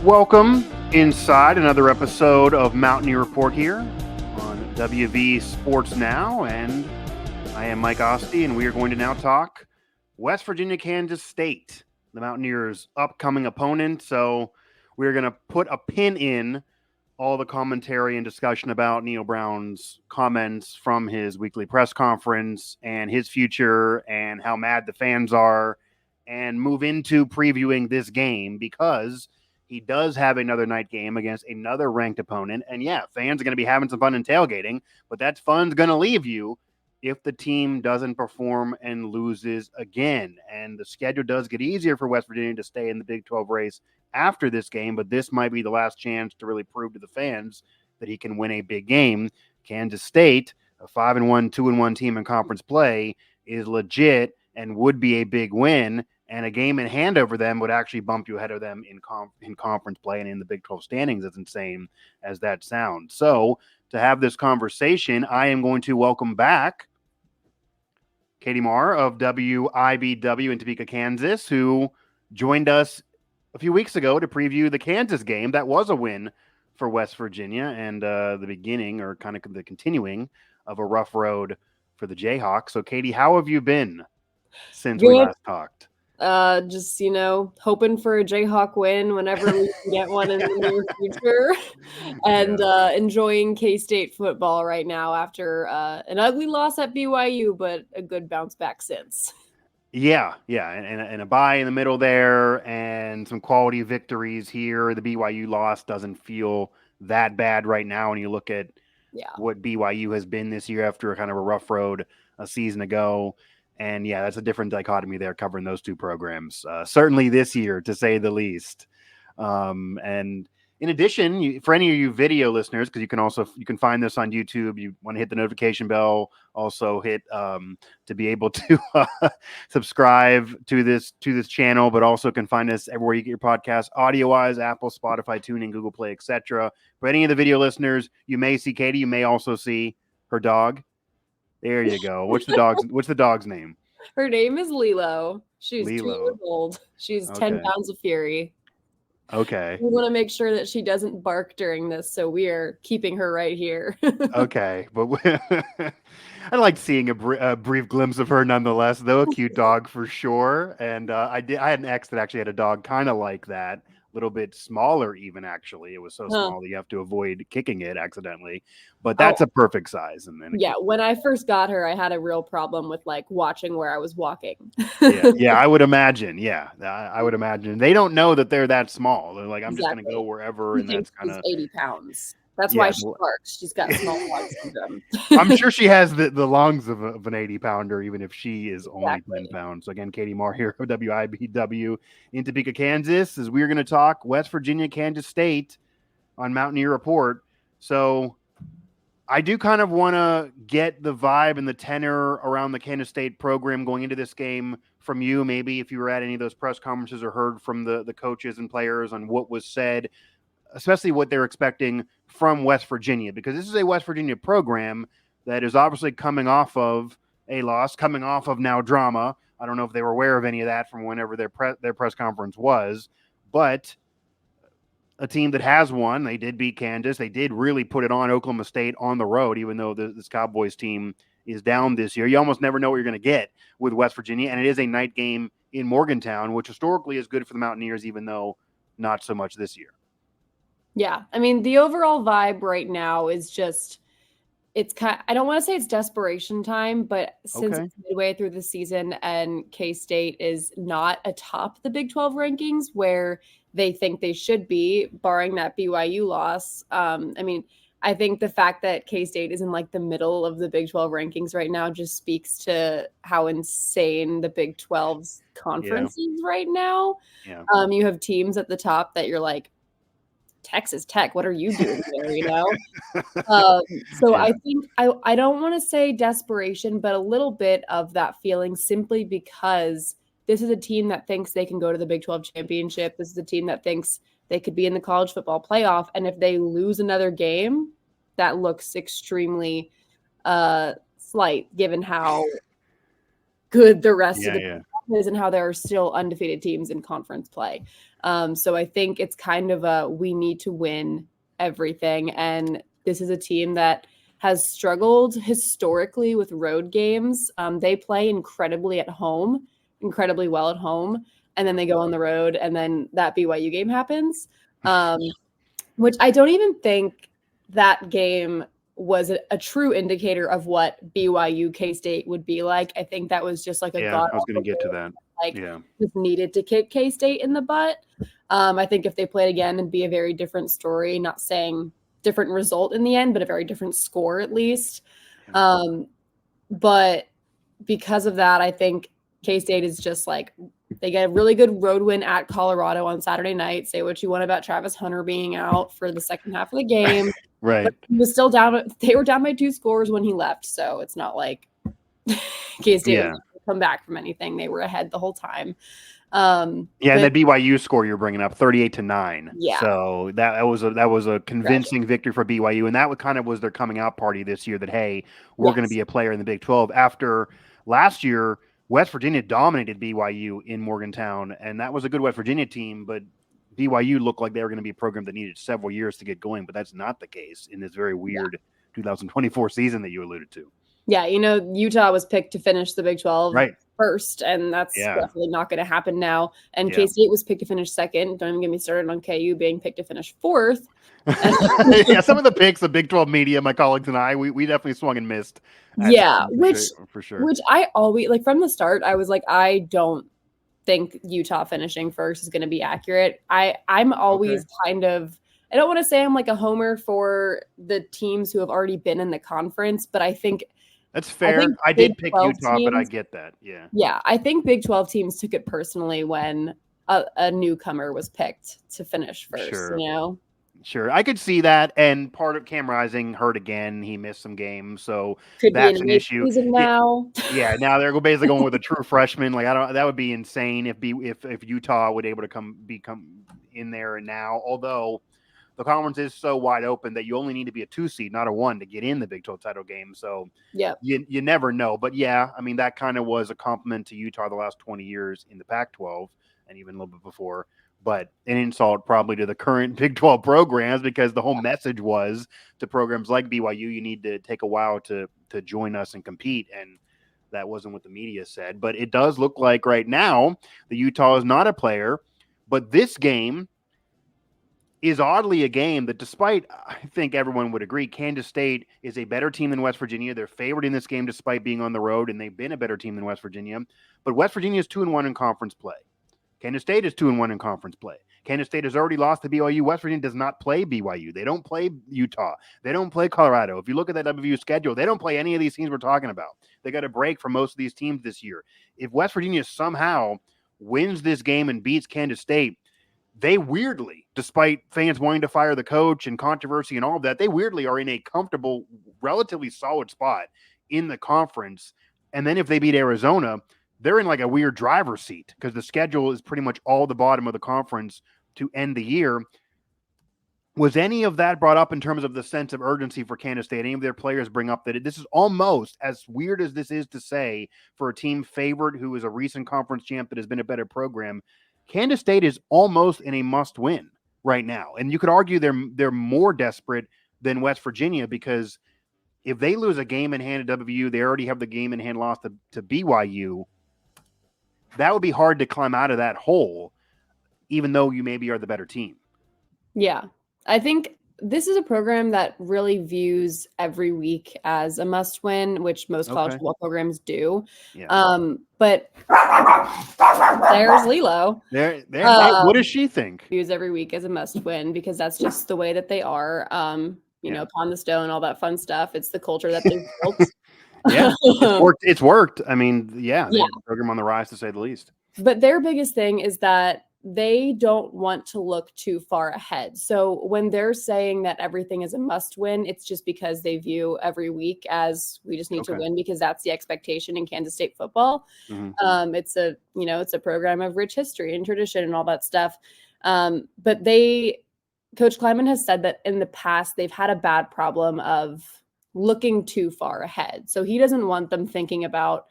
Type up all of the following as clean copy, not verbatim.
Welcome inside another episode of Mountaineer Report here on WV Sports Now, and I am Mike Asti, and we are going to now talk West Virginia-Kansas State, the Mountaineers' upcoming opponent. So we're going to put a pin in all the commentary and discussion about Neal Brown's comments from his weekly press conference and his future and how mad the fans are, and move into previewing this game because he does have another night game against another ranked opponent. And yeah, fans are going to be having some fun and tailgating, but that fun's going to leave you if the team doesn't perform and loses again. And the schedule does get easier for West Virginia to stay in the Big 12 race after this game, but this might be the last chance to really prove to the fans that he can win a big game. Kansas State, a 5-1, 2-1 team in conference play, is legit and would be a big win. And a game in hand over them would actually bump you ahead of them in conference play and in the Big 12 standings, as insane as that sounds. So to have this conversation, I am going to welcome back Katie Maher of WIBW in Topeka, Kansas, who joined us a few weeks ago to preview the Kansas game. That was a win for West Virginia and the beginning, or kind of the continuing, of a rough road for the Jayhawks. So, Katie, how have you been since we last talked? Just, hoping for a Jayhawk win whenever we can get one in the near future, and enjoying K-State football right now after an ugly loss at BYU, but a good bounce back since. Yeah, and a bye in the middle there and some quality victories here. The BYU loss doesn't feel that bad right now when you look at what BYU has been this year after kind of a rough road a season ago. And yeah, that's a different dichotomy there covering those two programs, certainly this year, to say the least. And in addition, for any of you video listeners, because you can find this on YouTube, you want to hit the notification bell, also hit to be able to subscribe to this channel, but also can find us everywhere you get your podcast, audio-wise, Apple, Spotify, TuneIn, Google Play, etc. For any of the video listeners, you may see Katie, you may also see her dog. There you go. What's the dog's name? Her name is Lilo. She's 2 years old. She's 10 pounds of fury. Okay. We want to make sure that she doesn't bark during this, so we are keeping her right here. Okay. But I liked seeing a brief glimpse of her nonetheless, though. A cute dog for sure. And I had an ex that actually had a dog kind of like that. A little bit smaller even, actually. It was so small that you have to avoid kicking it accidentally. But that's a perfect size. And then when I first got her, I had a real problem with watching where I was walking. yeah, I would imagine. Yeah, I would imagine. They don't know that they're that small. They're like, I'm just going to go wherever. And that's kind of 80 pounds. That's why she barks. She's got small lung syndrome. I'm sure she has the lungs of an 80-pounder, even if she is only 10 pounds. So again, Katie Maher here of WIBW in Topeka, Kansas, as we're going to talk West Virginia, Kansas State on Mountaineer Report. So I do kind of want to get the vibe and the tenor around the Kansas State program going into this game from you. Maybe if you were at any of those press conferences or heard from the coaches and players on what was said, especially what they're expecting from West Virginia, because this is a West Virginia program that is obviously coming off of a loss, coming off of now drama. I don't know if they were aware of any of that from whenever their press conference was, but a team that has won. They did beat Kansas. They did really put it on Oklahoma State on the road, even though this Cowboys team is down this year. You almost never know what you're going to get with West Virginia, and it is a night game in Morgantown, which historically is good for the Mountaineers, even though not so much this year. Yeah, I mean, the overall vibe right now is just, I don't want to say it's desperation time, but since it's midway through the season and K-State is not atop the Big 12 rankings where they think they should be, barring that BYU loss. I think the fact that K-State is in the middle of the Big 12 rankings right now just speaks to how insane the Big 12's conference is right now. Yeah. You have teams at the top that you're like, Texas Tech, what are you doing there, I think I don't want to say desperation, but a little bit of that feeling, simply because this is a team that thinks they can go to the Big 12 championship. This is a team that thinks they could be in the college football playoff. And if they lose another game, that looks extremely slight given how good the rest of the is and how there are still undefeated teams in conference play. So I think it's kind of we need to win everything. And this is a team that has struggled historically with road games. They play incredibly well at home. And then they go on the road, and then that BYU game happens, which I don't even think that game was a true indicator of what BYU K-State would be like. I think that was just like I was going to get to that. Just needed to kick K-State in the butt. I think if they played again, it'd be a very different story. Not saying different result in the end, but a very different score at least. But because of that, I think K-State is just like, they get a really good road win at Colorado on Saturday night. Say what you want about Travis Hunter being out for the second half of the game. Right. But he was still down. They were down by 2 scores when he left. So it's not like K-State was come back from anything. They were ahead the whole time. And that BYU score you're bringing up, 38-9. Yeah. So that was a convincing victory for BYU, and that was their coming out party this year. That hey, we're going to be a player in the Big 12. After last year, West Virginia dominated BYU in Morgantown, and that was a good West Virginia team. But BYU looked like they were going to be a program that needed several years to get going. But that's not the case in this very weird 2024 season that you alluded to. Yeah, Utah was picked to finish the Big 12 first, and that's definitely not going to happen now. And K-State was picked to finish second. Don't even get me started on KU being picked to finish fourth. Some of the picks, the Big 12 media, my colleagues and I, we definitely swung and missed. For sure. Which I always, like, from the start, I was like, I don't think Utah finishing first is going to be accurate. I'm always kind of, I don't want to say I'm like a homer for the teams who have already been in the conference, but I think that's fair. I did pick Utah, but I get that. Yeah. Yeah. I think Big 12 teams took it personally when a newcomer was picked to finish first, Sure. I could see that. And part of Cam Rising hurt again. He missed some games. So could that's be an issue. Now. Now they're basically going with a true freshman. Like, that would be insane if Utah would able to come in there now, although the conference is so wide open that you only need to be a 2 seed, not a 1, to get in the Big 12 title game. So you never know. But that kind of was a compliment to Utah the last 20 years in the Pac-12 and even a little bit before. But an insult probably to the current Big 12 programs, because the whole message was to programs like BYU, you need to take a while to join us and compete. And that wasn't what the media said. But it does look like right now the Utah is not a player. But this game is oddly a game that, despite, I think everyone would agree, Kansas State is a better team than West Virginia. They're favored in this game despite being on the road, and they've been a better team than West Virginia. But West Virginia is 2-1 in conference play. Kansas State is 2-1 in conference play. Kansas State has already lost to BYU. West Virginia does not play BYU. They don't play Utah. They don't play Colorado. If you look at that WVU schedule, they don't play any of these teams we're talking about. They got a break from most of these teams this year. If West Virginia somehow wins this game and beats Kansas State, they weirdly, despite fans wanting to fire the coach and controversy and all of that, they weirdly are in a comfortable, relatively solid spot in the conference. And then if they beat Arizona, they're in like a weird driver's seat because the schedule is pretty much all the bottom of the conference to end the year. Was any of that brought up in terms of the sense of urgency for Kansas State? Any of their players bring up that this is almost, as weird as this is to say, for a team favored who is a recent conference champ that has been a better program, Kansas State is almost in a must-win right now. And you could argue they're more desperate than West Virginia, because if they lose a game in hand at WVU, they already have the game in hand loss to BYU. That would be hard to climb out of that hole, even though you maybe are the better team. Yeah. I think this is a program that really views every week as a must win, which most college football programs do. Yeah. But there's Lilo. What does she think? Views every week as a must win because that's just the way that they are. You know, Upon the Stone, all that fun stuff. It's the culture that they've built. Yeah, it's worked. I mean, they have a program on the rise, to say the least. But their biggest thing is that they don't want to look too far ahead. So when they're saying that everything is a must win, it's just because they view every week as we just need to win because that's the expectation in Kansas State football. Mm-hmm. It's a program of rich history and tradition and all that stuff. But Coach Kleiman has said that in the past, they've had a bad problem of looking too far ahead. So he doesn't want them thinking about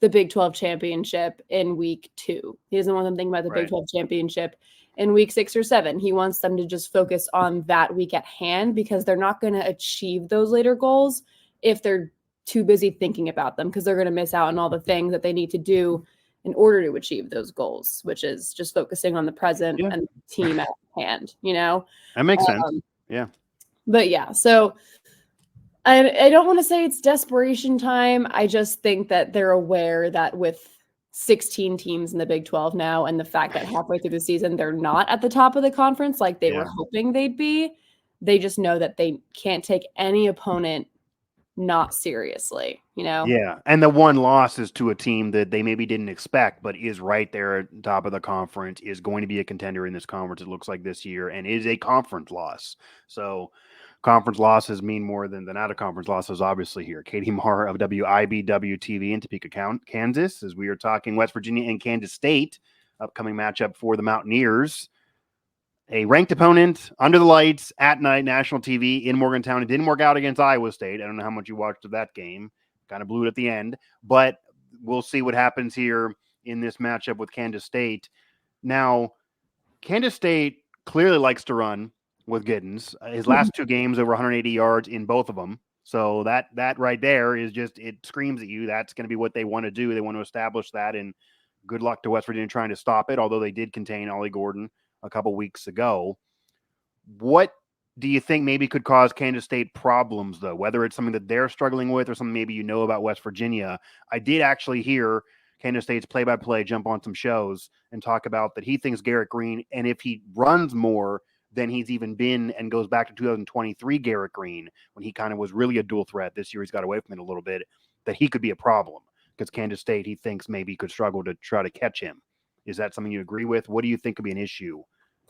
the Big 12 championship in week 2. He doesn't want them thinking about the Big 12 championship in week 6 or 7. He wants them to just focus on that week at hand because they're not going to achieve those later goals if they're too busy thinking about them, because they're going to miss out on all the things that they need to do in order to achieve those goals, which is just focusing on the present and the team at hand, That makes sense. Yeah. But yeah, so I don't want to say it's desperation time. I just think that they're aware that with 16 teams in the Big 12 now, and the fact that halfway through the season, they're not at the top of the conference like they were hoping they'd be, they just know that they can't take any opponent not seriously, Yeah. And the one loss is to a team that they maybe didn't expect, but is right there at the top of the conference, is going to be a contender in this conference, it looks like, this year, and is a conference loss. So conference losses mean more than out of conference losses, obviously, here. Katie Maher of WIBW-TV in Topeka, Kansas, as we are talking West Virginia and Kansas State, upcoming matchup for the Mountaineers. A ranked opponent under the lights at night, national TV in Morgantown. It didn't work out against Iowa State. I don't know how much you watched of that game. Kind of blew it at the end. But we'll see what happens here in this matchup with Kansas State. Now, Kansas State clearly likes to run with Giddens. His last 2 games, over 180 yards in both of them. So that right there is just, it screams at you. That's going to be what they want to do. They want to establish that, and good luck to West Virginia trying to stop it, although they did contain Ollie Gordon a couple weeks ago. What do you think maybe could cause Kansas State problems, though, whether it's something that they're struggling with or something maybe about West Virginia? I did actually hear Kansas State's play-by-play jump on some shows and talk about that he thinks Garrett Green, and if he runs more than he's even been and goes back to 2023 Garrett Green, when he kind of was really a dual threat, this year he's got away from it a little bit, that he could be a problem because Kansas State, he thinks, maybe could struggle to try to catch him. Is that something you agree with? What do you think could be an issue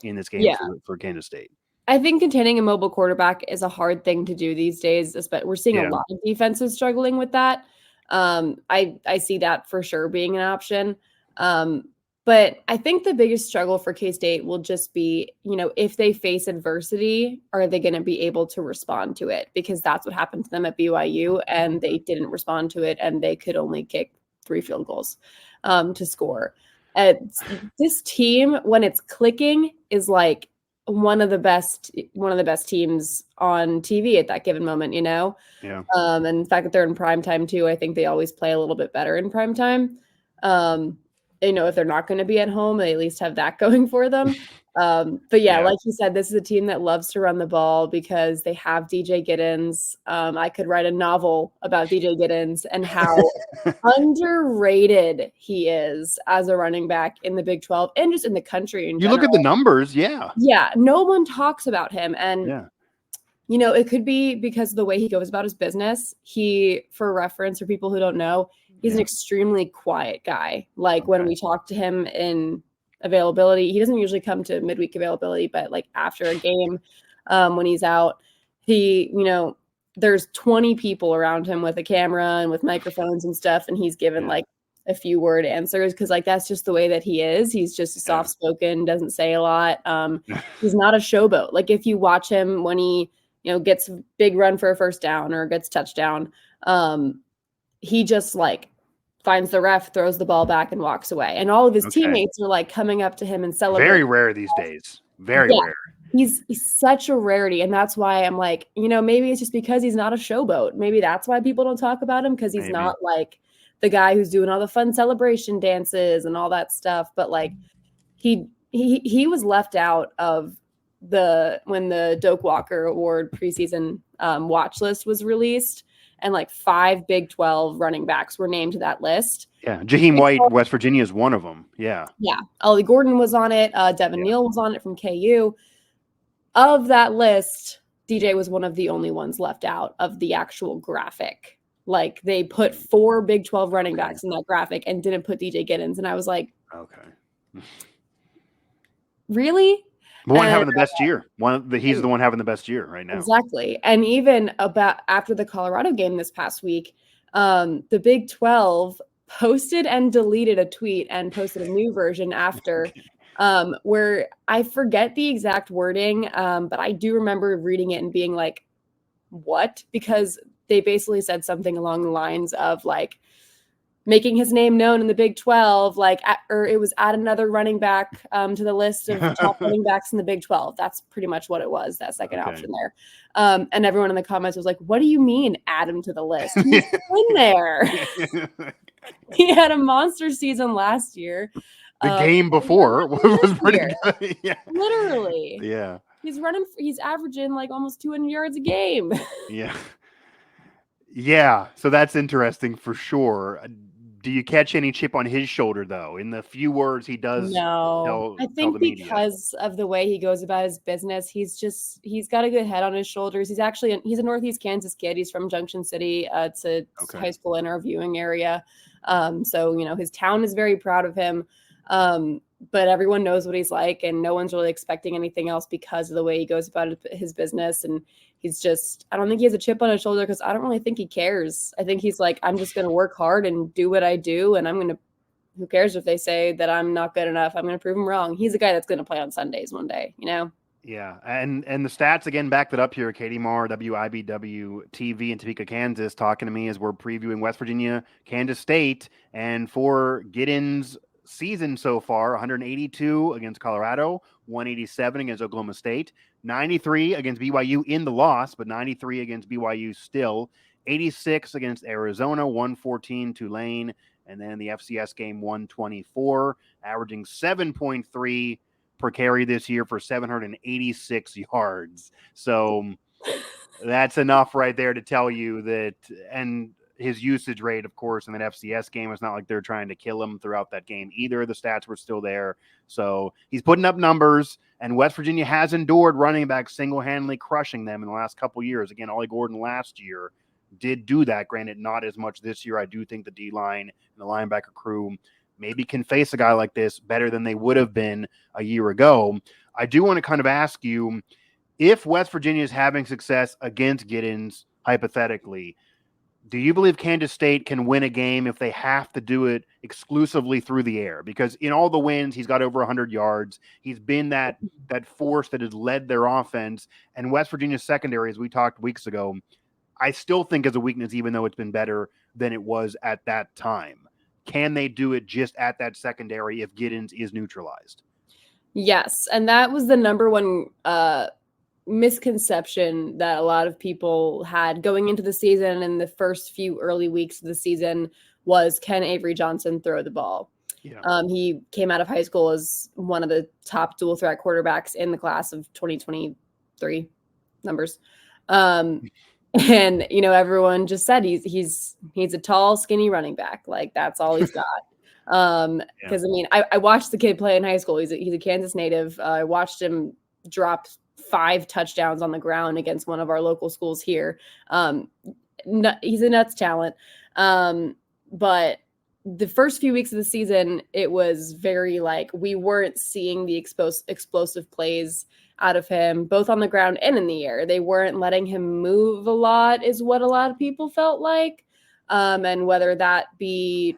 in this game for Kansas State? I think containing a mobile quarterback is a hard thing to do these days. We're seeing a lot of defenses struggling with that. I see that for sure being an option. But I think the biggest struggle for K-State will just be, if they face adversity, are they going to be able to respond to it? Because that's what happened to them at BYU, and they didn't respond to it, and they could only kick 3 field goals to score. This team, when it's clicking, is like one of the best teams on TV at that given moment, Yeah. And the fact that they're in prime time too, I think they always play a little bit better in prime time. If they're not going to be at home, they at least have that going for them. But like you said, this is a team that loves to run the ball because they have DJ Giddens. I could write a novel about DJ Giddens and how underrated he is as a running back in the Big 12 and just in the country in general. Look at the numbers, Yeah, no one talks about him. And, it could be because of the way he goes about his business. For reference, for people who don't know, he's an extremely quiet guy. When we talk to him in availability, he doesn't usually come to midweek availability, but after a game, when he's out, there's 20 people around him with a camera and with microphones and stuff, and he's given a few word answers because that's just the way that he is. He's just soft spoken, doesn't say a lot. He's not a showboat. If you watch him when he gets a big run for a first down or gets touchdown, he just finds the ref, throws the ball back, and walks away. And all of his teammates are coming up to him and celebrating. Very rare these days. Very rare. He's such a rarity. And that's why I'm maybe it's just because he's not a showboat. Maybe that's why people don't talk about him, because he's not the guy who's doing all the fun celebration dances and all that stuff. But he was left out of when the Doak Walker Award preseason watch list was released. And 5 Big 12 running backs were named to that list. Yeah. Jaheim White, West Virginia, is one of them. Yeah. Yeah. Ollie Gordon was on it. Devin Neal was on it from KU. Of that list, DJ was one of the only ones left out of the actual graphic. They put 4 Big 12 running backs in that graphic and didn't put DJ Giddens. And I was like, okay. Really? One having the best year. He's the one having the best year right now. Exactly. And even after the Colorado game this past week, the Big 12 posted and deleted a tweet and posted a new version after where I forget the exact wording, but I do remember reading it and being like, what? Because they basically said something along the lines of making his name known in the Big 12, or it was add another running back to the list of top running backs in the Big 12. That's pretty much what it was, that second option there. And everyone in the comments was like, what do you mean add him to the list? He's in there. He had a monster season last year. The game before was pretty good. Yeah. Literally. Yeah. He's averaging like almost 200 yards a game. Yeah. Yeah. So that's interesting for sure. Do you catch any chip on his shoulder, though? In the few words he does I think because of the way he goes about his business, he's got a good head on his shoulders. He's a Northeast Kansas kid. He's from Junction City. It's a high school interviewing area. So, his town is very proud of him. But everyone knows what he's like, and no one's really expecting anything else because of the way he goes about his business. And I don't think he has a chip on his shoulder because I don't really think he cares. I think he's like, I'm just going to work hard and do what I do. And who cares if they say that I'm not good enough? I'm going to prove him wrong. He's a guy that's going to play on Sundays one day, Yeah. And the stats again back that up here. Katie Maher, WIBW-TV in Topeka, Kansas, talking to me as we're previewing West Virginia, Kansas State. And for Giddens' season so far, 182 against Colorado, 187 against Oklahoma State, 93 against BYU in the loss, but 93 against BYU still, 86 against Arizona, 114 Tulane, and then the FCS game 124, averaging 7.3 per carry this year for 786 yards. So that's enough right there to tell you that, and his usage rate, of course, in that FCS game, it's not like they're trying to kill him throughout that game either. The stats were still there. So he's putting up numbers, and West Virginia has endured running backs single-handedly crushing them in the last couple years. Again, Ollie Gordon last year did do that. Granted, not as much this year. I do think the D-line and the linebacker crew maybe can face a guy like this better than they would have been a year ago. I do want to kind of ask you, if West Virginia is having success against Giddens, hypothetically, do you believe Kansas State can win a game if they have to do it exclusively through the air? Because in all the wins, he's got over 100 yards. He's been that force that has led their offense. And West Virginia's secondary, as we talked weeks ago, I still think is a weakness, even though it's been better than it was at that time. Can they do it just at that secondary if Giddens is neutralized? Yes, and that was the number one misconception that a lot of people had going into the season and the first few early weeks of the season was, can Avery Johnson throw the ball? Yeah. He came out of high school as one of the top dual threat quarterbacks in the class of 2023 numbers. And, everyone just said he's a tall, skinny running back. Like, that's all he's got. Because I watched the kid play in high school. He's a Kansas native. I watched him drop 5 touchdowns on the ground against one of our local schools here. He's a nuts talent. But the first few weeks of the season, it was very we weren't seeing the explosive plays out of him, both on the ground and in the air. They weren't letting him move a lot is what a lot of people felt like. And whether that be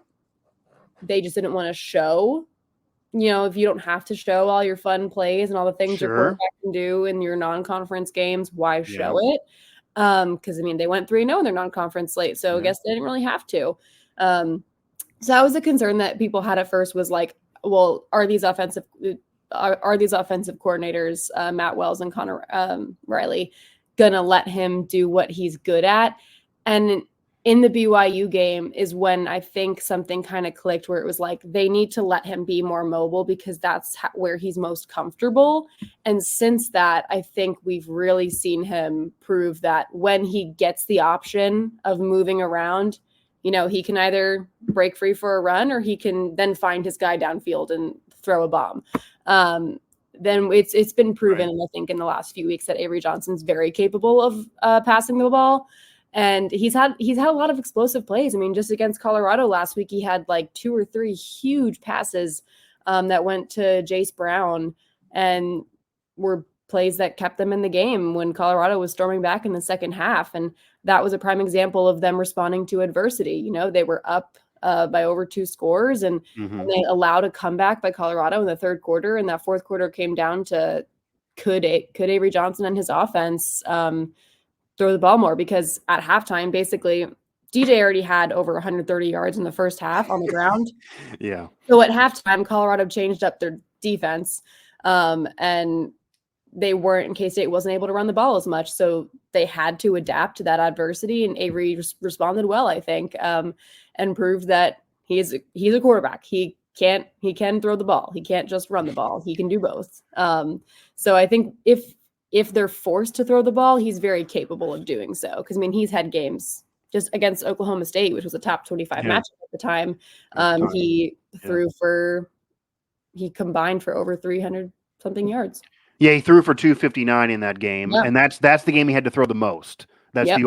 they just didn't want to show, if you don't have to show all your fun plays and all the things your quarterback can do in your non-conference games, why show it? Because, they went 3-0 in their non-conference slate, so I guess they didn't really have to. So that was a concern that people had at first was well, are these offensive coordinators, Matt Wells and Connor Riley, going to let him do what he's good at? And in the BYU game is when I think something kind of clicked where it was they need to let him be more mobile because that's where he's most comfortable. And since that, I think we've really seen him prove that when he gets the option of moving around, he can either break free for a run or he can then find his guy downfield and throw a bomb. Then it's been proven, right. And I think in the last few weeks that Avery Johnson's very capable of passing the ball. And he's had a lot of explosive plays. Just against Colorado last week, he had 2 or 3 huge passes that went to Jace Brown and were plays that kept them in the game when Colorado was storming back in the second half. And that was a prime example of them responding to adversity. They were up by over 2 scores and they allowed a comeback by Colorado in the third quarter. And that fourth quarter came down to could Avery Johnson and his offense throw the ball more, because at halftime, basically DJ already had over 130 yards in the first half on the ground. Yeah. So at halftime, Colorado changed up their defense, and they weren't, and K-State wasn't able to run the ball as much. So they had to adapt to that adversity, and Avery responded well, I think, and proved that he's a quarterback. He can throw the ball. He can't just run the ball. He can do both. So I think if they're forced to throw the ball, he's very capable of doing so. Because I mean, he's had games just against Oklahoma State, which was a top 25 matchup at the time. He combined for over 300 something yards. Yeah, he threw for 259 in that game, Yeah. and that's the game he had to throw the most. That's Yep.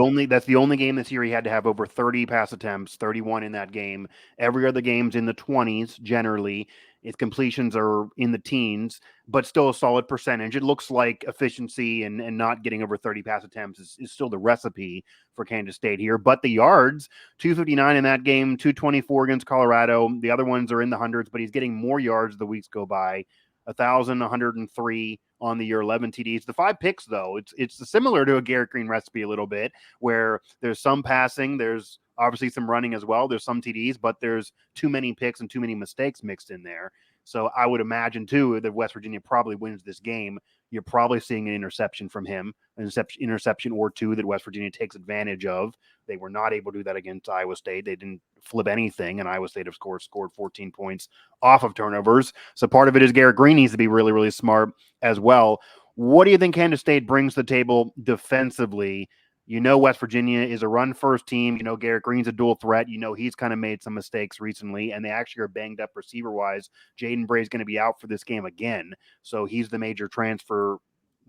the only game this year he had to have over 30 pass attempts, 31 in that game. Every other game's in the 20s generally. His completions are in the teens, but still a solid percentage. It looks like efficiency and not getting over 30 pass attempts is still the recipe for Kansas State here. But the yards, 259 in that game, 224 against Colorado. The other ones are in the hundreds, but he's getting more yards the weeks go by. 1,103 on the year, 11 TDs. The 5 picks, though, it's similar to a Garrett Green recipe a little bit, where there's some passing, there's obviously some running as well, there's some TDs, but there's too many picks and too many mistakes mixed in there. So I would imagine, too, that West Virginia probably wins this game. You're probably seeing an interception from him, an interception or two that West Virginia takes advantage of. They were not able to do that against Iowa State. They didn't flip anything, and Iowa State, of course, scored 14 points off of turnovers. So part of it is Garrett Green needs to be really, really smart as well. What do you think Kansas State brings to the table defensively? You know West Virginia is a run-first team. You know Garrett Green's a dual threat. You know he's kind of made some mistakes recently, and they actually are banged up receiver-wise. Jaden Bray's going to be out for this game again, so he's the major transfer,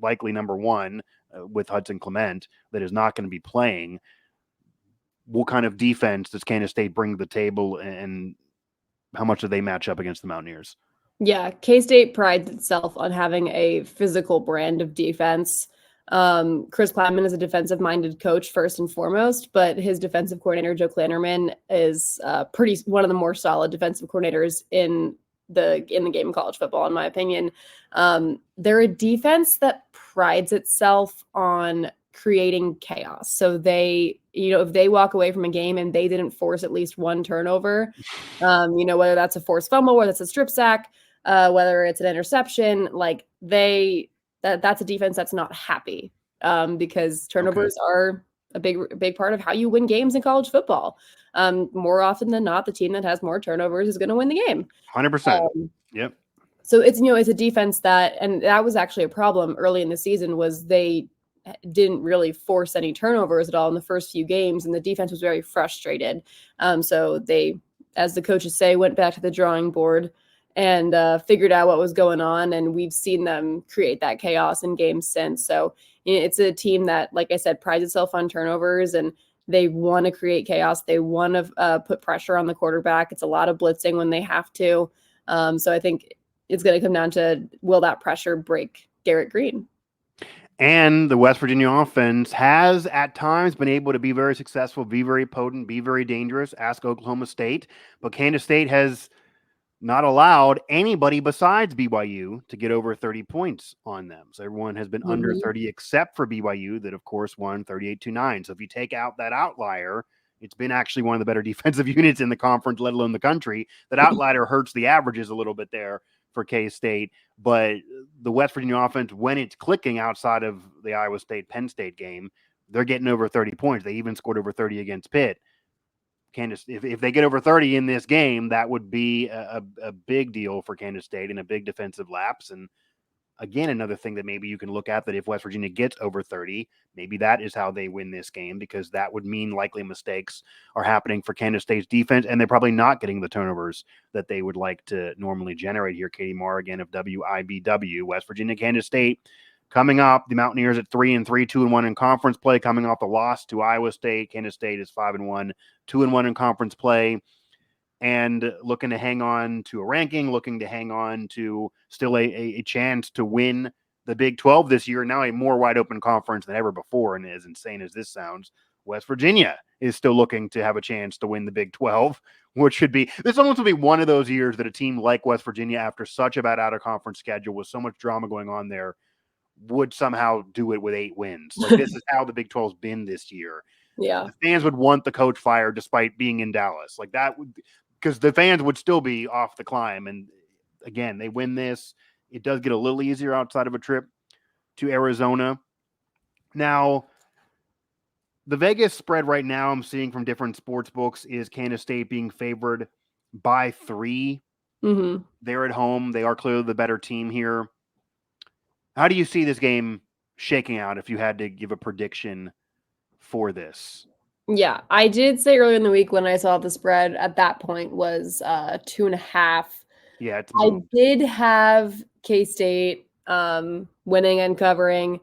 likely number one, with Hudson Clement, that is not going to be playing. What kind of defense does Kansas State bring to the table, and how much do they match up against the Mountaineers? Yeah, K-State prides itself on having a physical brand of defense. Chris Kleinman is a defensive-minded coach first and foremost, but his defensive coordinator, Joe Klannerman, is one of the more solid defensive coordinators in the game of college football, in my opinion. They're a defense that prides itself on creating chaos. So they, if they walk away from a game and they didn't force at least one turnover, whether that's a forced fumble, whether it's a strip sack, whether it's an interception, like that's a defense that's not happy, because turnovers are a big part of how you win games in college football. More often than not, the team that has more turnovers is going to win the game. 100%. Yep. So it's a defense and that was actually a problem early in the season, was they didn't really force any turnovers at all in the first few games, and the defense was very frustrated. So they, as the coaches say, went back to the drawing board and figured out what was going on, and we've seen them create that chaos in games since. So it's a team that, like I said, prides itself on turnovers, and they want to create chaos. They want to put pressure on the quarterback. It's a lot of blitzing when they have to. So I think it's going to come down to, will that pressure break Garrett Green? And the West Virginia offense has at times been able to be very successful, be very potent, be very dangerous. Ask Oklahoma State. But Kansas State has not allowed anybody besides BYU to get over 30 points on them. So everyone has been under 30 except for BYU, that, of course, won 38-9. So if you take out that outlier, it's been actually one of the better defensive units in the conference, let alone the country. That outlier hurts the averages a little bit there for K-State. But the West Virginia offense, when it's clicking outside of the Iowa State-Penn State game, they're getting over 30 points. They even scored over 30 against Pitt. Kansas, if they get over 30 in this game, that would be a big deal for Kansas State and a big defensive lapse. And again, another thing that maybe you can look at, that if West Virginia gets over 30, maybe that is how they win this game, because that would mean likely mistakes are happening for Kansas State's defense, and they're probably not getting the turnovers that they would like to normally generate here. Katie Maher again of WIBW. West Virginia, Kansas State coming up. The Mountaineers at 3-3, 2-1 in conference play, coming off the loss to Iowa State. Kansas State is 5-1, 2-1 in conference play, and looking to hang on to a ranking, looking to hang on to still a chance to win the Big 12 this year. Now a more wide open conference than ever before. And as insane as this sounds, West Virginia is still looking to have a chance to win the Big 12, which should be, this almost will be one of those years that a team like West Virginia, after such a bad out of conference schedule with so much drama going on there, would somehow do it with 8 wins. Like, this is how the Big 12's been this year. Yeah. The fans would want the coach fired despite being in Dallas. Like that would, because the fans would still be off the climb. And again, they win this. It does get a little easier outside of a trip to Arizona. Now, the Vegas spread right now I'm seeing from different sports books is Kansas State being favored by 3. Mm-hmm. They're at home. They are clearly the better team here. How do you see this game shaking out if you had to give a prediction for this? Yeah, I did say earlier in the week when I saw the spread at that point was 2.5. Yeah, it's I moved. did have K-State winning and covering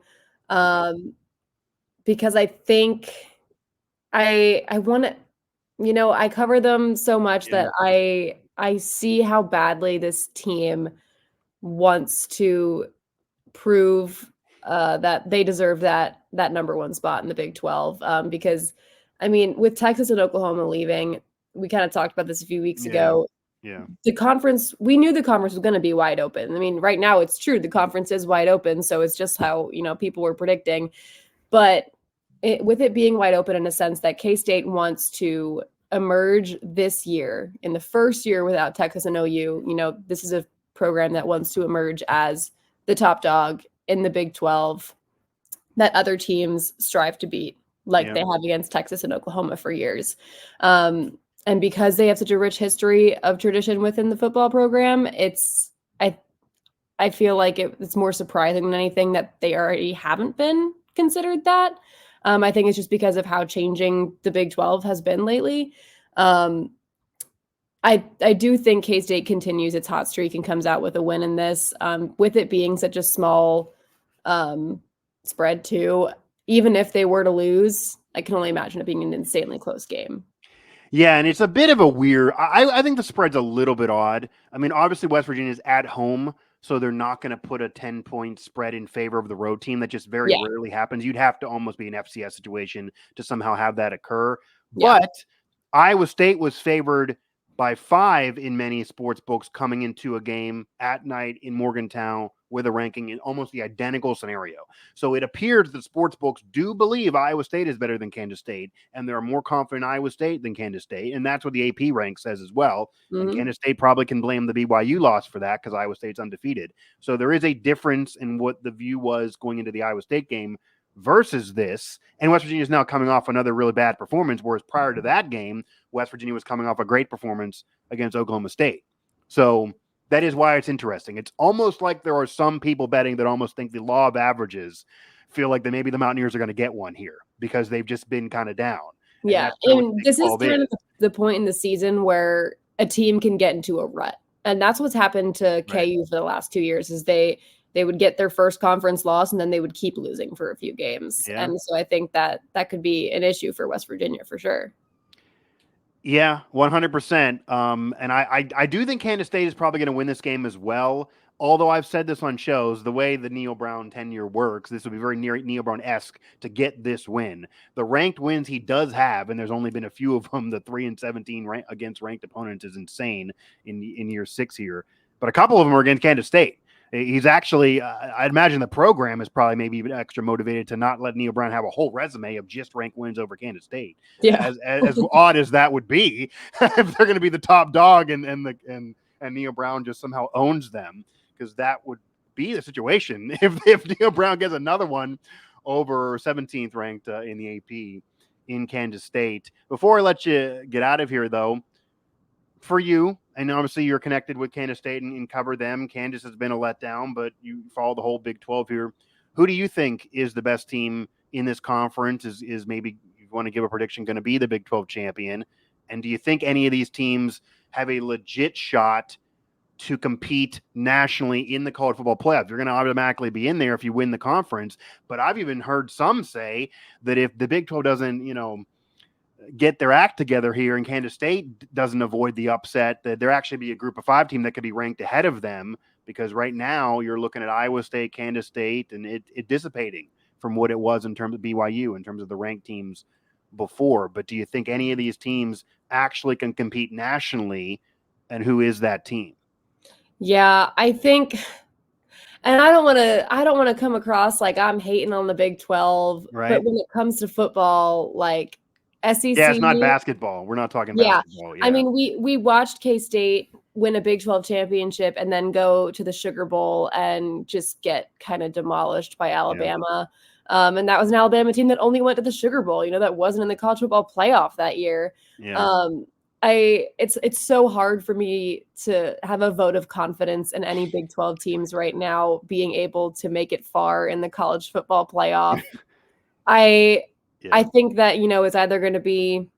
because I think I want to, I cover them so much that I see how badly this team wants to prove that they deserve that number 1 spot in the Big 12 because, I mean, with Texas and Oklahoma leaving, we kind of talked about this a few weeks ago. Yeah. The conference, we knew the conference was going to be wide open. I mean, right now it's true. The conference is wide open. So it's just how, people were predicting. But with it being wide open in a sense that K-State wants to emerge this year in the first year without Texas and OU, this is a program that wants to emerge as the top dog in the Big 12 that other teams strive to beat, like they have against Texas and Oklahoma for years. And because they have such a rich history of tradition within the football program, I feel like it's more surprising than anything that they already haven't been considered that. I think it's just because of how changing the Big 12 has been lately. I do think K-State continues its hot streak and comes out with a win in this. With it being such a small spread too, even if they were to lose, I can only imagine it being an insanely close game. Yeah, and it's a bit of a weird. I think the spread's a little bit odd. I mean, obviously West Virginia is at home, so they're not going to put a 10-point spread in favor of the road team. That just very rarely happens. You'd have to almost be an FCS situation to somehow have that occur. Yeah. But Iowa State was favored by 5 in many sports books coming into a game at night in Morgantown with a ranking in almost the identical scenario. So it appears that sports books do believe Iowa State is better than Kansas State, and they're more confident in Iowa State than Kansas State, and that's what the AP rank says as well. Mm-hmm. And Kansas State probably can blame the BYU loss for that because Iowa State's undefeated. So there is a difference in what the view was going into the Iowa State game versus this. And West Virginia is now coming off another really bad performance, whereas prior to that game, West Virginia was coming off a great performance against Oklahoma State. So that is why it's interesting. It's almost like there are some people betting that almost think the law of averages feel like that maybe the Mountaineers are going to get one here because they've just been kind of down. Yeah, and this is kind of the point in the season where a team can get into a rut. And that's what's happened to KU for the last 2 years is they would get their first conference loss and then they would keep losing for a few games. Yeah. And so I think that could be an issue for West Virginia for sure. Yeah, 100%. And I do think Kansas State is probably going to win this game as well. Although I've said this on shows, the way the Neal Brown tenure works, this would be very near Neal Brown-esque to get this win. The ranked wins he does have, and there's only been a few of them, the 3-17 against ranked opponents is insane in year 6 here. But a couple of them are against Kansas State. He's actually, I'd imagine the program is probably maybe even extra motivated to not let Neal Brown have a whole resume of just ranked wins over Kansas State. Yeah. As odd as that would be, if they're going to be the top dog and Neal Brown just somehow owns them, because that would be the situation if Neal Brown gets another one over 17th ranked in the AP in Kansas State. Before I let you get out of here, though, for you, and obviously you're connected with Kansas State and cover them. Kansas has been a letdown, but you follow the whole Big 12 here. Who do you think is the best team in this conference? Is maybe you want to give a prediction going to be the Big 12 champion? And do you think any of these teams have a legit shot to compete nationally in the college football playoffs? You're going to automatically be in there if you win the conference. But I've even heard some say that if the Big 12 doesn't, get their act together here and Kansas State doesn't avoid the upset, that there actually be a group of 5 team that could be ranked ahead of them, because right now you're looking at Iowa State, Kansas State, and it dissipating from what it was in terms of BYU, in terms of the ranked teams before. But do you think any of these teams actually can compete nationally, and who is that team? Yeah, I think And I don't want to come across like I'm hating on the Big 12, Right. but when it comes to football, like SEC. Yeah, it's not basketball. We're not talking basketball. Yeah. I mean, we watched K-State win a Big 12 championship and then go to the Sugar Bowl and just get kind of demolished by Alabama. And that was an Alabama team that only went to the Sugar Bowl, that wasn't in the college football playoff that year. Yeah. It's so hard for me to have a vote of confidence in any Big 12 teams right now being able to make it far in the college football playoff. I think that, it's either going to be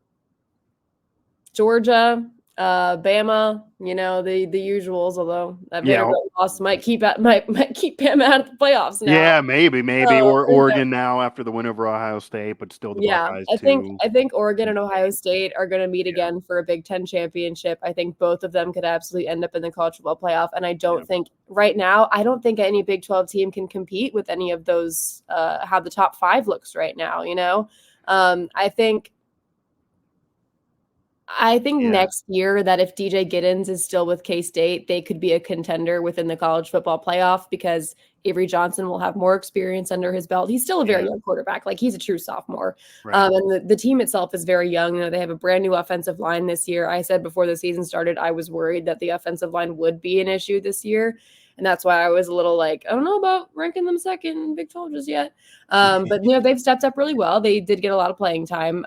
Georgia, Bama, the usuals, although that Vanderbilt loss might keep Bama out of the playoffs now. Yeah, maybe, or Oregon now after the win over Ohio State, but still the Buckeyes too. I think Oregon and Ohio State are going to meet again for a Big Ten championship. I think both of them could absolutely end up in the college football playoff, and I don't think right now, I don't think any Big 12 team can compete with any of those. How the top 5 looks right now, I think next year that if DJ Giddens is still with K-State, they could be a contender within the college football playoff because Avery Johnson will have more experience under his belt. He's still a very young quarterback. Like, he's a true sophomore. Right. And the team itself is very young. They have a brand new offensive line this year. I said before the season started, I was worried that the offensive line would be an issue this year. And that's why I was a little like, I don't know about ranking them second in Big 12 just yet. But, they've stepped up really well. They did get a lot of playing time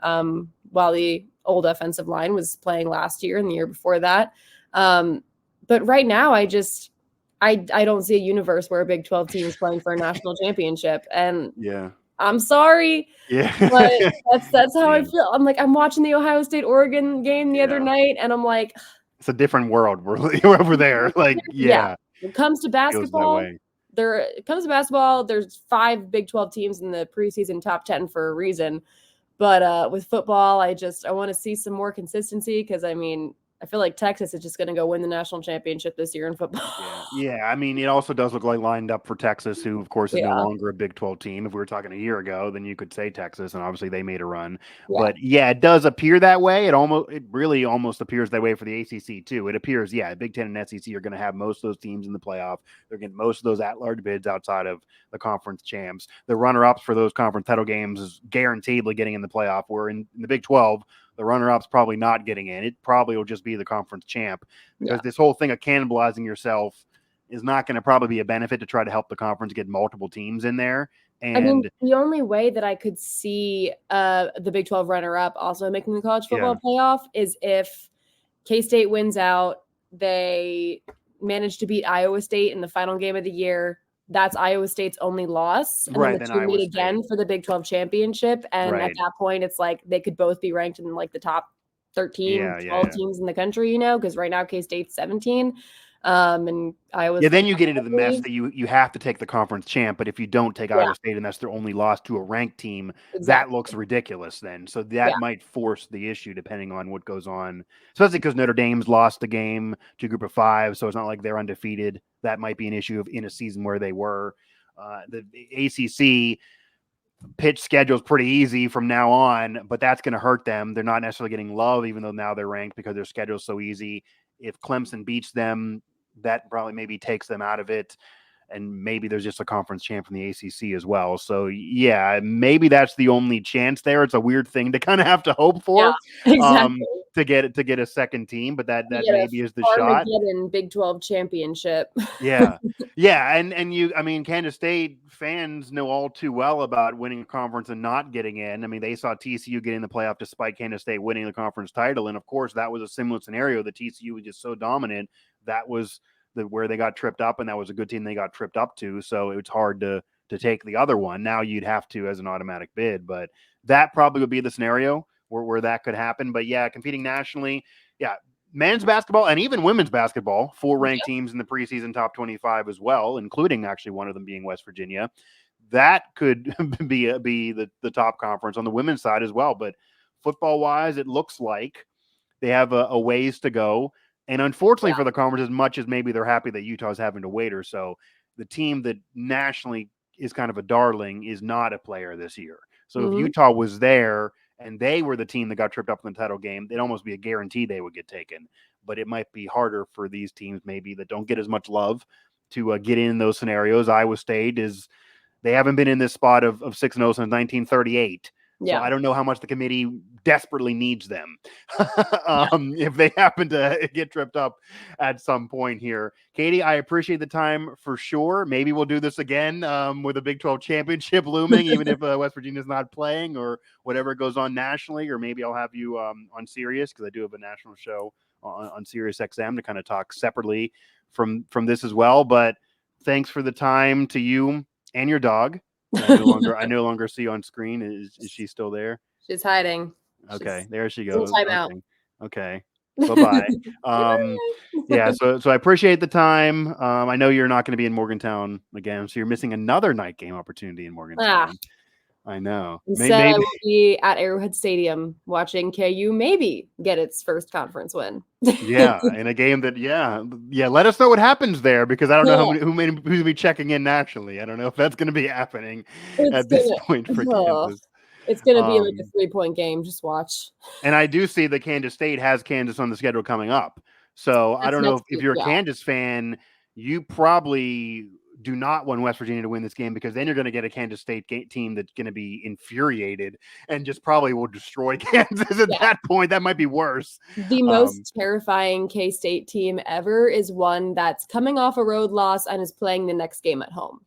while the old offensive line was playing last year and the year before that. But right now, I don't see a universe where a Big 12 team is playing for a national championship. And I'm sorry, but that's how I feel. I'm like, I'm watching the Ohio State Oregon game the other night, and I'm like, it's a different world. We're over there. Like, When it comes to basketball, there's 5 Big 12 teams in the preseason top 10 for a reason. But with football, I want to see some more consistency because, I feel like Texas is just going to go win the national championship this year in football. Yeah. I mean, it also does look like lined up for Texas, who, of course, is no longer a Big 12 team. If we were talking a year ago, then you could say Texas, and obviously they made a run. Yeah. But, it does appear that way. It really almost appears that way for the ACC, too. It appears, Big Ten and SEC are going to have most of those teams in the playoff. They're getting most of those at-large bids outside of the conference champs. The runner-ups for those conference title games is guaranteedly getting in the playoff, where in the Big 12, the runner-up's probably not getting in. It probably will just be the conference champ because this whole thing of cannibalizing yourself is not going to probably be a benefit to try to help the conference get multiple teams in there. And the only way that I could see the Big 12 runner-up also making the college football playoff is if K-State wins out, they manage to beat Iowa State in the final game of the year. That's Iowa State's only loss. And then the two meet again for the Big 12 championship. And at that point, it's like they could both be ranked in like the top 13, 12 teams in the country, because right now K-State's 17. And Iowa then you get into the mess that you have to take the conference champ, but if you don't take Iowa State and that's their only loss to a ranked team, that looks ridiculous then. So that might force the issue depending on what goes on, especially because Notre Dame's lost the game to a group of 5, so it's not like they're undefeated. That might be an issue in a season where they were. The ACC pitch schedule is pretty easy from now on, but that's going to hurt them. They're not necessarily getting love, even though now they're ranked because their schedule is so easy. If Clemson beats them, that probably maybe takes them out of it. And maybe there's just a conference champ from the ACC as well. So, maybe that's the only chance there. It's a weird thing to kind of have to hope for to get a second team, but that maybe is the shot. In Big 12 championship. And Kansas State fans know all too well about winning a conference and not getting in. They saw TCU getting the playoff despite Kansas State winning the conference title. And of course, that was a similar scenario. The TCU was just so dominant. That was where they got tripped up, and that was a good team they got tripped up to. So it was hard to take the other one. Now you'd have to as an automatic bid, but that probably would be the scenario where that could happen. But competing nationally, men's basketball and even women's basketball, 4 ranked teams in the preseason top 25 as well, including actually one of them being West Virginia. That could be the top conference on the women's side as well. But football wise, it looks like they have a ways to go. And unfortunately for the conference, as much as maybe they're happy that Utah is having to wait or so, the team that nationally is kind of a darling is not a player this year. So if Utah was there and they were the team that got tripped up in the title game, it'd almost be a guarantee they would get taken. But it might be harder for these teams maybe that don't get as much love to get in those scenarios. Iowa State they haven't been in this spot of 6-0 since 1938. So I don't know how much the committee desperately needs them if they happen to get tripped up at some point here. Katie, I appreciate the time for sure. Maybe we'll do this again with a Big 12 championship looming, even if West Virginia's not playing or whatever goes on nationally, or maybe I'll have you on Sirius, because I do have a national show on Sirius XM to kind of talk separately from this as well. But thanks for the time to you and your dog. I no longer see on screen. Is she still there? She's hiding. Okay, there she goes. Okay. Bye-bye. Yeah, so I appreciate the time. I know you're not going to be in Morgantown again, so you're missing another night game opportunity in Morgantown. I know. Instead, I will be at Arrowhead Stadium watching KU maybe get its first conference win. Yeah, in a game that, let us know what happens there, because I don't know who's going to be checking in nationally. I don't know if that's going to be happening at this point for Kansas. It's going to be like a 3-point game. Just watch. And I do see that Kansas State has Kansas on the schedule coming up. So I don't know if you're a Kansas fan, you probably do not want West Virginia to win this game, because then you're going to get a Kansas State team that's going to be infuriated and just probably will destroy Kansas at that point. That might be worse. The most terrifying K-State team ever is one that's coming off a road loss and is playing the next game at home.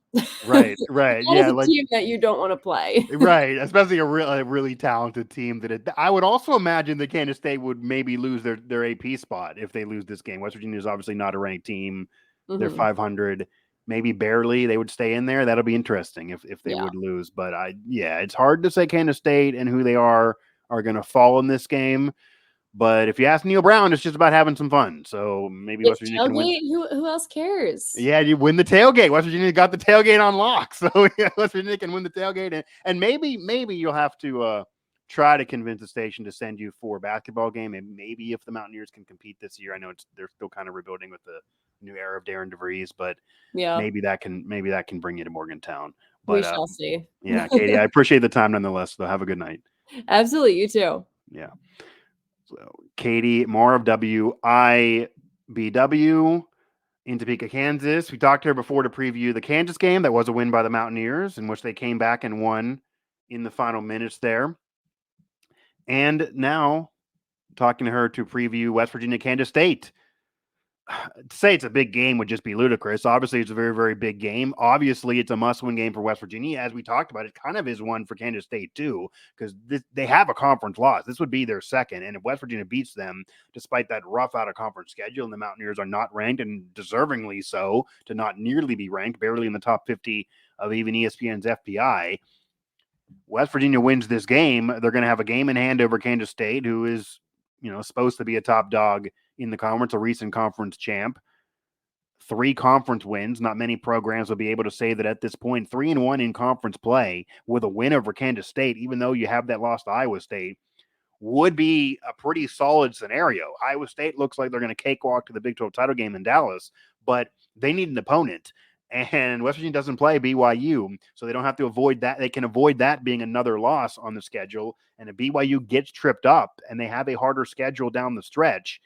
Right. Yeah, like a team that you don't want to play. Right, especially a really talented team. I would also imagine that Kansas State would maybe lose their AP spot if they lose this game. West Virginia is obviously not a ranked team. They're 500. Maybe barely they would stay in there. That'll be interesting if they would lose. But it's hard to say Kansas State and who they are going to fall in this game. But if you ask Neal Brown, it's just about having some fun. So maybe West Virginia can win. Who else cares? Yeah, you win the tailgate. West Virginia got the tailgate on lock. So West Virginia can win the tailgate. And maybe you'll have to try to convince the station to send you for a basketball game. And maybe if the Mountaineers can compete this year, I know they're still kind of rebuilding with the new era of Darren DeVries, but maybe that can bring you to Morgantown. But we shall see. Yeah, Katie, I appreciate the time nonetheless, though. Have a good night. Absolutely, you too. Yeah. So Katie Maher of WIBW in Topeka, Kansas. We talked to her before to preview the Kansas game. That was a win by the Mountaineers, in which they came back and won in the final minutes there. And now talking to her to preview West Virginia, Kansas State. To say it's a big game would just be ludicrous. Obviously, it's a very, very big game. Obviously, it's a must-win game for West Virginia. As we talked about, it kind of is one for Kansas State, too, because they have a conference loss. This would be their second. And if West Virginia beats them, despite that rough out-of-conference schedule, and the Mountaineers are not ranked, and deservingly so, to not nearly be ranked, barely in the top 50 of even ESPN's FPI, West Virginia wins this game, they're going to have a game in hand over Kansas State, who is, supposed to be a top dog in the conference, a recent conference champ. 3 conference wins. Not many programs will be able to say that at this point. 3-1 in conference play with a win over Kansas State, even though you have that loss to Iowa State, would be a pretty solid scenario. Iowa State looks like they're going to cakewalk to the Big 12 title game in Dallas, but they need an opponent. And West Virginia doesn't play BYU, so they don't have to avoid that. They can avoid that being another loss on the schedule. And if BYU gets tripped up and they have a harder schedule down the stretch,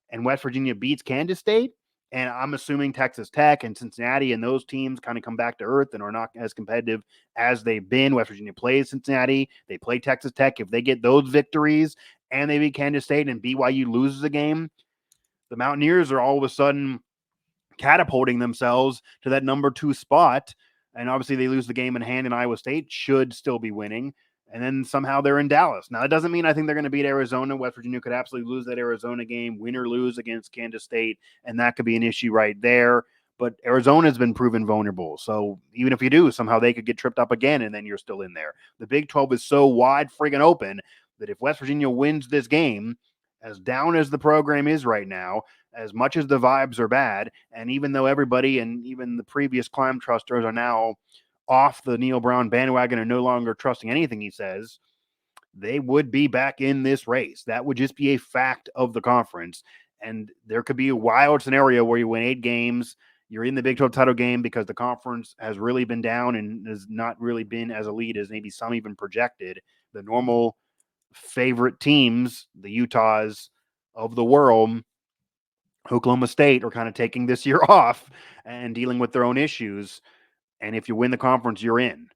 and West Virginia beats Kansas State, and I'm assuming Texas Tech and Cincinnati and those teams kind of come back to earth and are not as competitive as they've been. West Virginia plays Cincinnati. They play Texas Tech. If they get those victories and they beat Kansas State and BYU loses a game, the Mountaineers are all of a sudden catapulting themselves to that number 2 spot. And obviously they lose the game in hand, and Iowa State should still be winning. And then somehow they're in Dallas. Now, that doesn't mean I think they're going to beat Arizona. West Virginia could absolutely lose that Arizona game, win or lose against Kansas State, and that could be an issue right there. But Arizona's been proven vulnerable. So even if you do, somehow they could get tripped up again, and then you're still in there. The Big 12 is so wide friggin' open that if West Virginia wins this game, as down as the program is right now, as much as the vibes are bad, and even though everybody and even the previous climb trusters are now off the Neal Brown bandwagon and no longer trusting anything he says, they would be back in this race. That would just be a fact of the conference. And there could be a wild scenario where you win 8 games, you're in the Big 12 title game because the conference has really been down and has not really been as elite as maybe some even projected. The normal favorite teams, the Utahs of the world, Oklahoma State are kind of taking this year off and dealing with their own issues. And if you win the conference, you're in.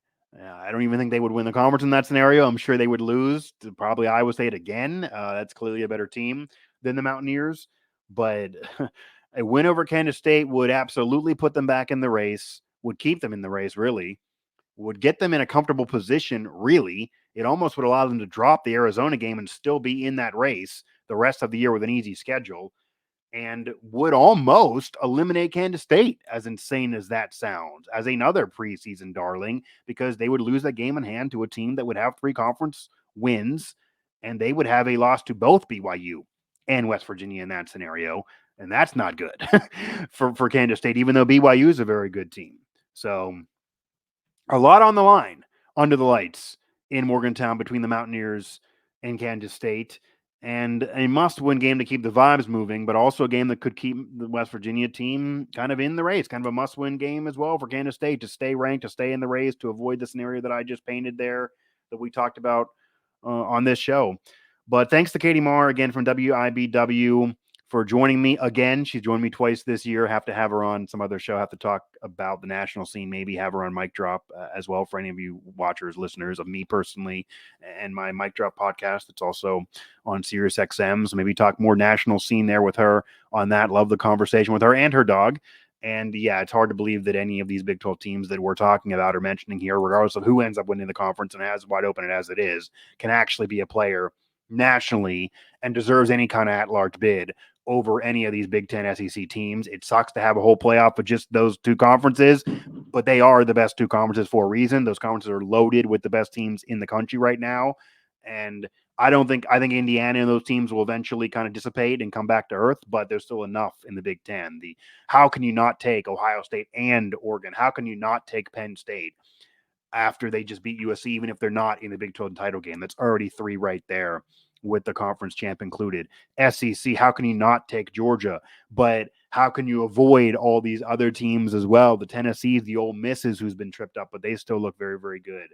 I don't even think they would win the conference in that scenario. I'm sure they would lose to probably Iowa State again. That's clearly a better team than the Mountaineers. But a win over Kansas State would absolutely put them back in the race, would keep them in the race, really, would get them in a comfortable position, really. It almost would allow them to drop the Arizona game and still be in that race the rest of the year with an easy schedule, and would almost eliminate Kansas State, as insane as that sounds, as another preseason darling, because they would lose that game in hand to a team that would have 3 conference wins, and they would have a loss to both BYU and West Virginia in that scenario, and that's not good for Kansas State, even though BYU is a very good team. So a lot on the line under the lights in Morgantown between the Mountaineers and Kansas State, and a must-win game to keep the vibes moving, but also a game that could keep the West Virginia team kind of in the race, kind of a must-win game as well for Kansas State to stay ranked, to stay in the race, to avoid the scenario that I just painted there that we talked about on this show. But thanks to Katie Maher again from WIBW for joining me again. She's joined me twice this year. Have to have her on some other show. Have to talk about the national scene. Maybe have her on Mic Drop as well for any of you watchers, listeners of me personally and my Mic Drop podcast. It's also on Sirius XM. So maybe talk more national scene there with her on that. Love the conversation with her and her dog. And yeah, it's hard to believe that any of these Big 12 teams that we're talking about or mentioning here, regardless of who ends up winning the conference and as wide open as it is, can actually be a player nationally and deserves any kind of at-large bid over any of these Big Ten SEC teams. It sucks to have a whole playoff with just those 2 conferences, but they are the best 2 conferences for a reason. Those conferences are loaded with the best teams in the country right now. And I think Indiana and those teams will eventually kind of dissipate and come back to earth, but there's still enough in the Big Ten. How can you not take Ohio State and Oregon? How can you not take Penn State after they just beat USC, even if they're not in the Big 12 title game? That's already 3 right there with the conference champ included. SEC, how can you not take Georgia? But how can you avoid all these other teams as well? The Tennessees, the Ole Misses, who's been tripped up, but they still look very, very good.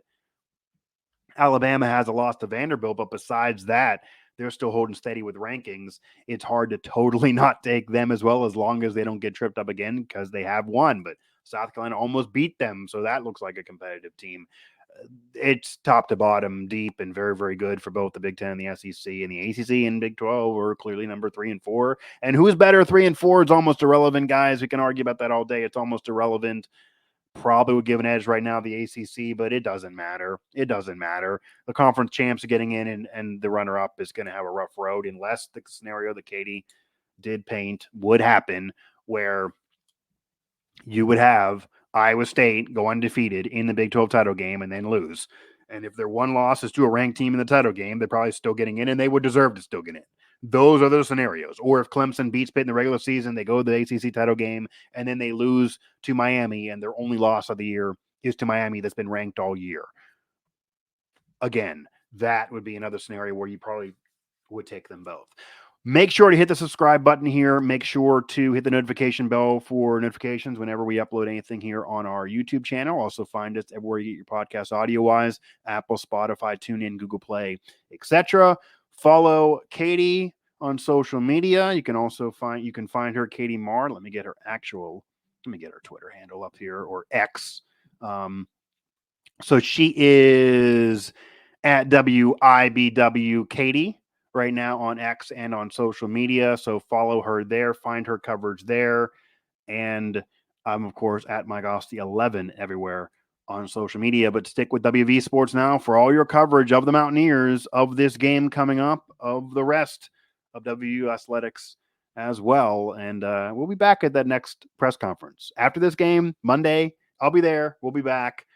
Alabama has a loss to Vanderbilt, but besides that, they're still holding steady with rankings. It's hard to totally not take them as well, as long as they don't get tripped up again, because they have won, but South Carolina almost beat them, so that looks like a competitive team. It's top to bottom, deep, and very, very good for both the Big Ten and the SEC. And the ACC and Big 12 are clearly number 3 and 4. And who's better, 3 and 4? It's almost irrelevant, guys. We can argue about that all day. It's almost irrelevant. Probably would give an edge right now the ACC, but it doesn't matter. It doesn't matter. The conference champs are getting in, and the runner-up is going to have a rough road, unless the scenario that Katie did paint would happen, where you would have Iowa State go undefeated in the Big 12 title game and then lose. And if their one loss is to a ranked team in the title game, they're probably still getting in, and they would deserve to still get in. Those are those scenarios. Or if Clemson beats Pitt in the regular season, they go to the ACC title game, and then they lose to Miami, and their only loss of the year is to Miami that's been ranked all year. Again, that would be another scenario where you probably would take them both. Make sure to hit the subscribe button here. Make sure to hit the notification bell for notifications whenever we upload anything here on our YouTube channel. Also find us everywhere you get your podcast audio-wise, Apple, Spotify, TuneIn, Google Play, etc. Follow Katie on social media. You can also find her, Katie Maher. Let me get her Twitter handle up here, or X. So she is at WIBW Katie right now on X and on social media. So follow her there, find her coverage there. And I'm, of course, at Mike Asti 11 everywhere on social media. But stick with WV Sports Now for all your coverage of the Mountaineers, of this game coming up, of the rest of WVU Athletics as well. And we'll be back at that next press conference. After this game, Monday, I'll be there. We'll be back.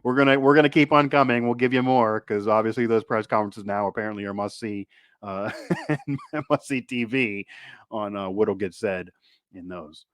We're gonna keep on coming. We'll give you more, because obviously those press conferences now apparently are must see TV on what'll get said in those.